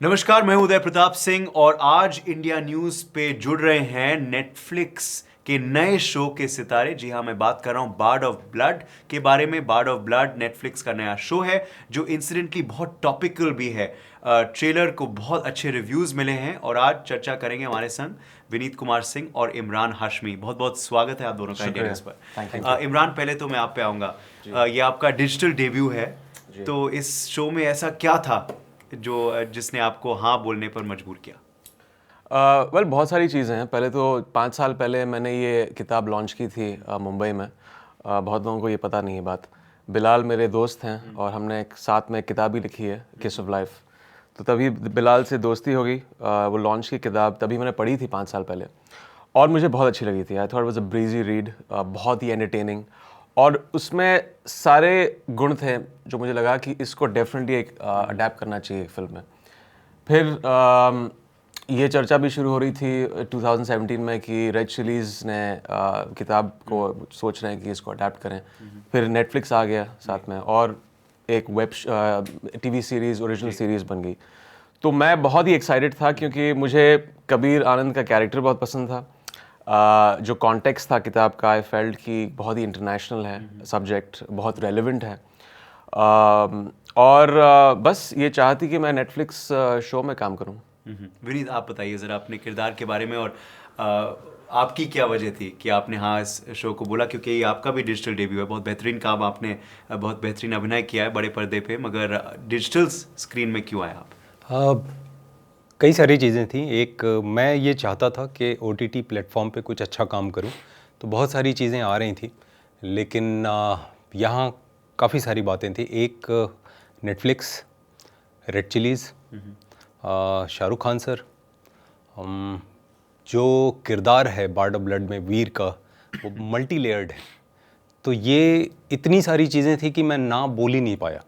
नमस्कार, मैं उदय प्रताप सिंह और आज इंडिया न्यूज पे जुड़ रहे हैं नेटफ्लिक्स के नए शो के सितारे। जी हाँ, मैं बात कर रहा हूँ बार्ड ऑफ ब्लड के बारे में। बार्ड ऑफ ब्लड नेटफ्लिक्स का नया शो है जो इंसिडेंटली बहुत टॉपिकल भी है। ट्रेलर को बहुत अच्छे रिव्यूज मिले हैं और आज चर्चा करेंगे हमारे संग विनीत कुमार सिंह और इमरान हाशमी। बहुत बहुत स्वागत है आप दोनों का इंडिया न्यूज पर। इमरान, पहले तो मैं आप पे आऊँगा। ये आपका डिजिटल डेब्यू है, तो इस शो में ऐसा क्या था जिसने आपको हाँ बोलने पर मजबूर किया? बहुत सारी चीज़ें हैं। पहले तो 5 साल पहले मैंने ये किताब लॉन्च की थी मुंबई में। बहुत लोगों को ये पता नहीं है बात। बिलाल मेरे दोस्त हैं और हमने एक साथ में एक किताब भी लिखी है, किस ऑफ लाइफ। तो तभी बिलाल से दोस्ती हो गई। वो लॉन्च की किताब तभी मैंने पढ़ी थी 5 साल पहले और मुझे बहुत अच्छी लगी थी। I thought was a breezy read, बहुत ही एंटरटेनिंग और उसमें सारे गुण थे जो मुझे लगा कि इसको डेफिनेटली एक अडेप्ट करना चाहिए फिल्म में। फिर ये चर्चा भी शुरू हो रही थी 2017 में कि रेड चिलीज़ ने किताब को सोच रहे हैं कि इसको अडेप्ट करें। फिर नेटफ्लिक्स आ गया साथ में और एक टीवी सीरीज़, ओरिजिनल सीरीज़ बन गई। तो मैं बहुत ही एक्साइटेड था क्योंकि मुझे कबीर आनंद का कैरेक्टर बहुत पसंद था। जो कॉन्टेक्स्ट था किताब का, आई फेल्ट कि बहुत ही इंटरनेशनल है सब्जेक्ट, बहुत रेलेवेंट है। बस ये चाहती कि मैं नेटफ्लिक्स शो में काम करूं। विनीत, आप बताइए ज़रा अपने किरदार के बारे में और आपकी क्या वजह थी कि आपने हाँ इस शो को बोला, क्योंकि ये आपका भी डिजिटल डेब्यू है। बहुत बेहतरीन काम आपने, बहुत बेहतरीन अभिनय किया है बड़े पर्दे पे, मगर डिजिटल स्क्रीन में क्यों आए आप? कई सारी चीज़ें थी। एक, मैं ये चाहता था कि OTT प्लेटफॉर्म पे कुछ अच्छा काम करूं, तो बहुत सारी चीज़ें आ रही थी, लेकिन यहाँ काफ़ी सारी बातें थी। एक, Netflix, red chillies, Shahrukh Khan sir, जो किरदार है बार्ड ऑफ ब्लड में वीर का, वो मल्टी लेयर्ड है। तो ये इतनी सारी चीज़ें थी कि मैं ना बोल ही नहीं पाया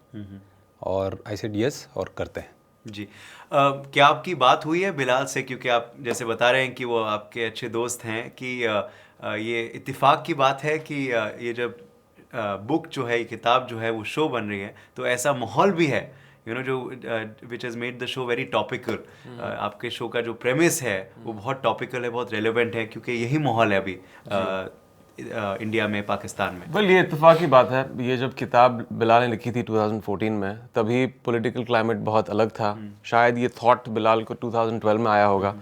और आई सेड यस और करते हैं। जी। क्या आपकी बात हुई है बिलाल से, क्योंकि आप जैसे बता रहे हैं कि वो आपके अच्छे दोस्त हैं, कि ये इत्तेफाक की बात है कि ये जब बुक जो है, ये किताब जो है, वो शो बन रही है, तो ऐसा माहौल भी है जो which has made the show very topical. आपके शो का जो प्रेमिस है वो बहुत टॉपिकल है, बहुत रेलेवेंट है, क्योंकि यही माहौल है अभी इंडिया में, पाकिस्तान में। ये इत्तेफाक की बात है। ये जब किताब बिलाल ने लिखी थी 2014 में, तभी पॉलिटिकल क्लाइमेट बहुत अलग था। शायद ये थॉट बिलाल को 2012 में आया होगा,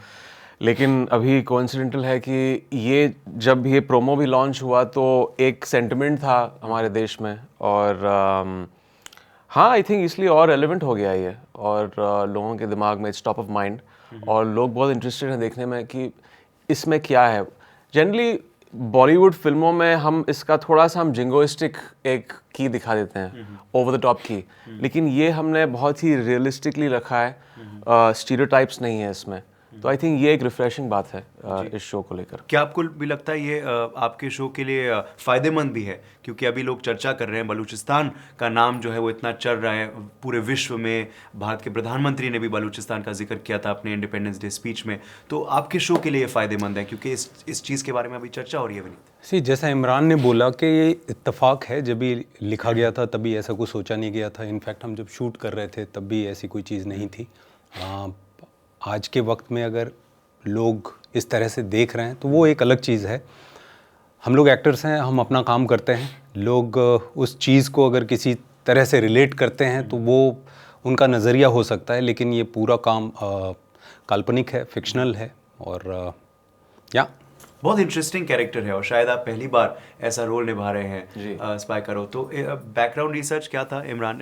लेकिन अभी कोइंसिडेंटल है कि जब ये प्रोमो भी लॉन्च हुआ तो एक सेंटिमेंट था हमारे देश में और हाँ, आई थिंक इसलिए और रेलेवेंट हो गया ये और लोगों के दिमाग में इट्स टॉप ऑफ माइंड और लोग बहुत इंटरेस्टेड हैं देखने में कि इसमें क्या है। जनरली बॉलीवुड फिल्मों में हम इसका थोड़ा सा जिंगोइस्टिक एक की दिखा देते हैं, ओवर द टॉप की, लेकिन ये हमने बहुत ही रियलिस्टिकली रखा है। स्टीरियोटाइप्स नहीं है इसमें। तो आई थिंक ये एक रिफ्रेशिंग बात है इस शो को लेकर। क्या आपको भी लगता है ये आपके शो के लिए फ़ायदेमंद भी है? क्योंकि अभी लोग चर्चा कर रहे हैं, बलूचिस्तान का नाम जो है वो इतना चल रहा है पूरे विश्व में। भारत के प्रधानमंत्री ने भी बलूचिस्तान का जिक्र किया था अपने इंडिपेंडेंस डे स्पीच में। तो आपके शो के लिए ये फ़ायदेमंद है क्योंकि इस चीज़ के बारे में अभी चर्चा हो रही है, विनीत। जैसा इमरान ने बोला कि ये इत्तेफाक है, जब भी लिखा गया था तभी ऐसा कुछ सोचा नहीं गया था। इनफैक्ट हम जब शूट कर रहे थे तब भी ऐसी कोई चीज़ नहीं थी। आज के वक्त में अगर लोग इस तरह से देख रहे हैं तो वो एक अलग चीज़ है। हम लोग एक्टर्स हैं, हम अपना काम करते हैं। लोग उस चीज़ को अगर किसी तरह से रिलेट करते हैं तो वो उनका नज़रिया हो सकता है, लेकिन ये पूरा काम काल्पनिक है, फिक्शनल है और या बहुत इंटरेस्टिंग कैरेक्टर है और शायद आप पहली बार ऐसा रोल निभा रहे हैं स्पाई करो। तो बैकग्राउंड रिसर्च क्या था इमरान?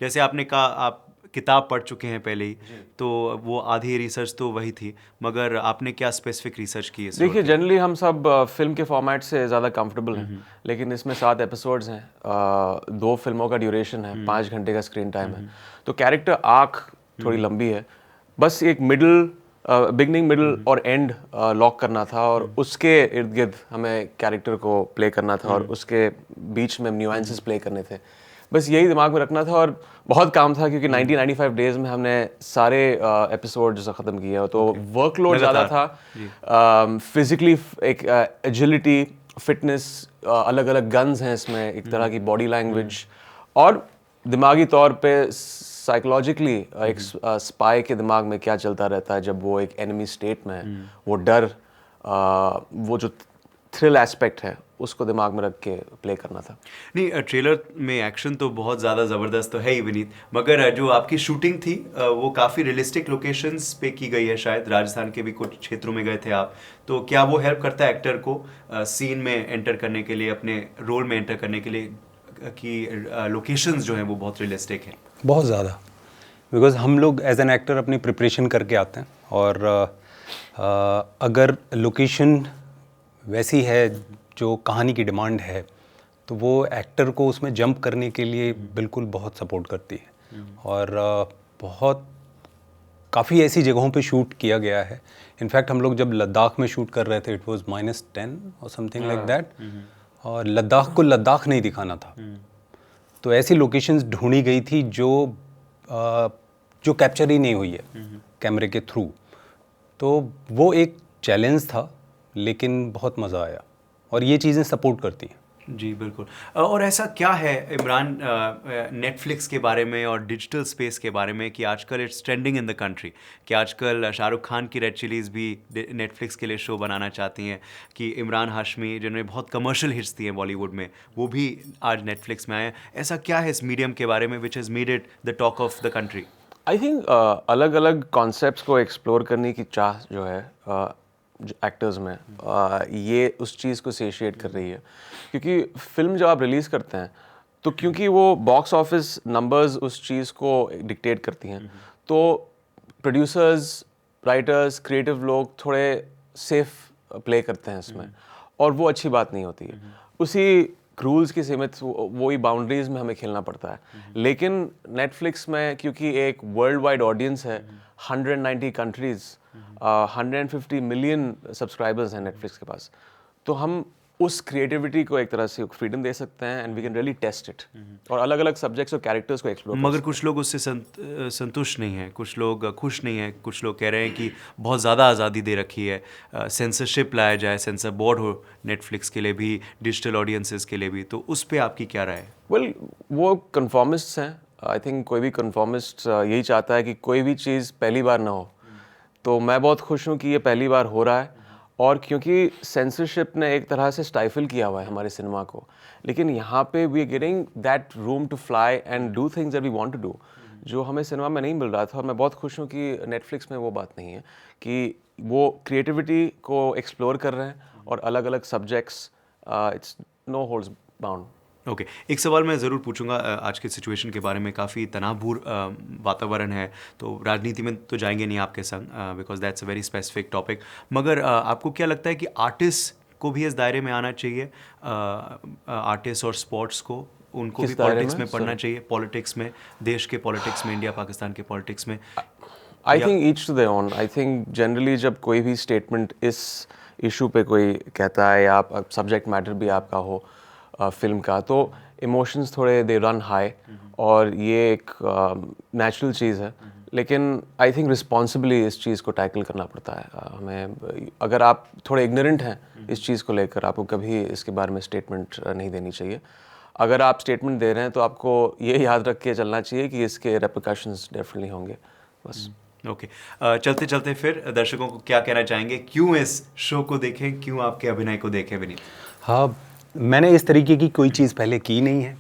जैसे आपने कहा आप किताब पढ़ चुके हैं पहले ही, तो वो आधी रिसर्च तो वही थी, मगर आपने क्या स्पेसिफिक रिसर्च की? देखिए, जनरली हम सब फिल्म के फॉर्मेट से ज़्यादा कंफर्टेबल हैं, लेकिन इसमें 7 एपिसोड्स हैं, 2 फिल्मों का ड्यूरेशन है, 5 घंटे का स्क्रीन टाइम है, तो कैरेक्टर आर्क थोड़ी लंबी है। बस एक बिगनिंग, मिडल और एंड लॉक करना था और उसके इर्द गिर्द हमें कैरेक्टर को प्ले करना था और उसके बीच में न्यूएंसेस प्ले करने थे। बस यही दिमाग में रखना था और बहुत काम था क्योंकि 90-95 डेज में हमने सारे एपिसोड जो ख़त्म किए, तो वर्कलोड ज़्यादा था। फिजिकली एक एजिलिटी, फिटनेस, अलग अलग गन्स हैं इसमें, एक तरह की बॉडी लैंग्वेज और दिमागी तौर पे साइकोलॉजिकली एक स्पाई के दिमाग में क्या चलता रहता है जब वो एक एनिमी स्टेट में है, वो डर, वो जो थ्रिल एस्पेक्ट है उसको दिमाग में रख के प्ले करना था। नहीं, ट्रेलर में एक्शन तो बहुत ज़्यादा ज़बरदस्त तो है ही विनीत, मगर जो आपकी शूटिंग थी वो काफ़ी रियलिस्टिक लोकेशंस पे की गई है, शायद राजस्थान के भी कुछ क्षेत्रों में गए थे आप, तो क्या वो हेल्प करता है एक्टर को सीन में एंटर करने के लिए, अपने रोल में एंटर करने के लिए, कि लोकेशंस जो हैं वो बहुत रियलिस्टिक हैं? बहुत ज़्यादा, बिकॉज हम लोग एज एन एक्टर अपनी प्रिपरेशन करके आते हैं, और अगर लोकेशन वैसी है जो कहानी की डिमांड है तो वो एक्टर को उसमें जंप करने के लिए बिल्कुल बहुत सपोर्ट करती है। और बहुत काफ़ी ऐसी जगहों पे शूट किया गया है। इनफैक्ट हम लोग जब लद्दाख में शूट कर रहे थे, इट वाज -10 और समथिंग लाइक दैट, और लद्दाख को लद्दाख नहीं दिखाना था, तो ऐसी लोकेशंस ढूंढी गई थी जो कैप्चर ही नहीं हुई है कैमरे के थ्रू। तो वो एक चैलेंज था, लेकिन बहुत मज़ा आया, और ये चीज़ें सपोर्ट करती हैं। जी बिल्कुल। और ऐसा क्या है इमरान नेटफ्लिक्स के बारे में और डिजिटल स्पेस के बारे में कि आजकल it's trending in the country, कि आजकल शाहरुख खान की रेड चिलीज़ भी नेटफ्लिक्स के लिए शो बनाना चाहती हैं, कि इमरान हाशमी जिन्होंने बहुत कमर्शियल हिट्स दिए हैं बॉलीवुड में, वो भी आज नेटफ्लिक्स में आए हैं। ऐसा क्या है इस मीडियम के बारे में which has made it the talk of the country? I think अलग अलग कॉन्सेप्ट्स को एक्सप्लोर करने की चाह जो है एक्टर्स में, ये उस चीज़ को सेशिएट कर रही है, क्योंकि फिल्म जब आप रिलीज़ करते हैं तो क्योंकि वो बॉक्स ऑफिस नंबर्स उस चीज़ को डिक्टेट करती हैं, तो प्रोड्यूसर्स, राइटर्स, क्रिएटिव लोग थोड़े सेफ प्ले करते हैं इसमें, और वो अच्छी बात नहीं होती है। उसी रूल्स की सीमित वही बाउंड्रीज में हमें खेलना पड़ता है। लेकिन नेटफ्लिक्स में क्योंकि एक वर्ल्ड वाइड ऑडियंस है, 190 कंट्रीज, 150 मिलियन सब्सक्राइबर्स हैं नेटफ्लिक्स के पास, तो हम उस क्रिएटिविटी को एक तरह से फ्रीडम दे सकते हैं, and we can really test it, और अलग अलग सब्जेक्ट्स और कैरेक्टर्स को एक्सप्लोर। मगर कुछ लोग उससे संतुष्ट नहीं हैं, कुछ लोग खुश नहीं हैं, कुछ लोग कह रहे हैं कि बहुत ज़्यादा आज़ादी दे रखी है, सेंसरशिप लाया जाए, सेंसर बोर्ड हो नेटफ्लिक्स के लिए भी, डिजिटल ऑडियंसेस के लिए भी, तो उस पर आपकी क्या राय है? वेल, वो कन्फॉर्मिस्ट्स हैं। आई थिंक कोई भी कन्फॉर्मिस्ट यही चाहता है कि कोई भी चीज़ पहली बार ना हो, तो मैं बहुत खुश हूँ कि ये पहली बार हो रहा है, और क्योंकि सेंसरशिप ने एक तरह से स्टाइफल किया हुआ है हमारे सिनेमा को, लेकिन यहाँ पे we are getting that room to fly and do things that we want to do, जो हमें सिनेमा में नहीं मिल रहा था। और मैं बहुत खुश हूँ कि नेटफ्लिक्स में वो बात नहीं है, कि वो क्रिएटिविटी को एक्सप्लोर कर रहे हैं, और अलग अलग subjects, it's no holds bound. Okay, एक सवाल मैं ज़रूर पूछूंगा आज के सिचुएशन के बारे में, काफ़ी तनावपूर्ण वातावरण है, तो राजनीति में तो जाएंगे नहीं आपके संग, because that's a very specific topic, मगर आपको क्या लगता है कि आर्टिस्ट को भी इस दायरे में आना चाहिए, आर्टिस्ट और स्पोर्ट्स को, उनको भी पॉलिटिक्स में पढ़ना चाहिए, पॉलिटिक्स में, देश के पॉलिटिक्स में, इंडिया पाकिस्तान के पॉलिटिक्स में? I think each to their own. I think generally जब कोई भी स्टेटमेंट इस इशू पे कोई कहता है, या सब्जेक्ट मैटर भी आपका हो फिल्म का, तो इमोशंस थोड़े दे रन हाई, और ये एक नेचुरल चीज़ है, लेकिन आई थिंक रिस्पॉन्सिबली इस चीज़ को टैकल करना पड़ता है हमें। अगर आप थोड़े इग्नोरेंट हैं इस चीज़ को लेकर, आपको कभी इसके बारे में स्टेटमेंट नहीं देनी चाहिए। अगर आप स्टेटमेंट दे रहे हैं तो आपको ये याद रख के चलना चाहिए कि इसके रेपरकशंस डेफिनेटली होंगे, बस। ओके, चलते चलते फिर दर्शकों को क्या कहना चाहेंगे, क्यों इस शो को देखें, क्यों आपके अभिनय को देखें विनीत? हाँ, मैंने इस तरीके की कोई चीज़ पहले की नहीं है।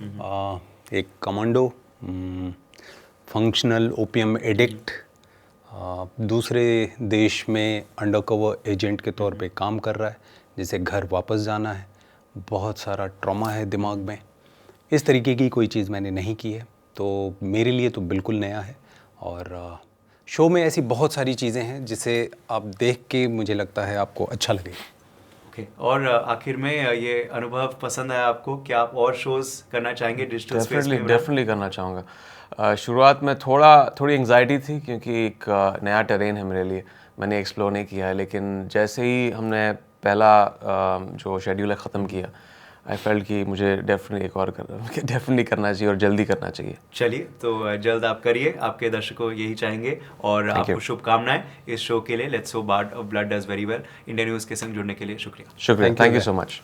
एक कमांडो, फंक्शनल ओपियम एडिक्ट, दूसरे देश में अंडरकवर एजेंट के तौर पे काम कर रहा है, जिसे घर वापस जाना है, बहुत सारा ट्रॉमा है दिमाग में। इस तरीके की कोई चीज़ मैंने नहीं की है, तो मेरे लिए तो बिल्कुल नया है। और शो में ऐसी बहुत सारी चीज़ें हैं जिसे आप देख के मुझे लगता है आपको अच्छा लगेगा। ओके, और आखिर में ये अनुभव पसंद आया आपको? क्या आप और शोज करना चाहेंगे डिजिटल स्पेस में? डेफिनेटली करना चाहूँगा। शुरुआत में थोड़ी एंग्जाइटी थी, क्योंकि एक नया टेरेन है मेरे लिए, मैंने एक्सप्लोर नहीं किया है, लेकिन जैसे ही हमने पहला जो शेड्यूल है ख़त्म किया, आई फेल्ट कि मुझे डेफिनेटली करना चाहिए, और जल्दी करना चाहिए। चलिए, तो जल्द आप करिए, आपके दर्शकों यही चाहेंगे, और आपको शुभकामनाएं इस शो के लिए। Let's hope bard of blood does very well. India news के संग जुड़ने के लिए शुक्रिया। Thank you so much.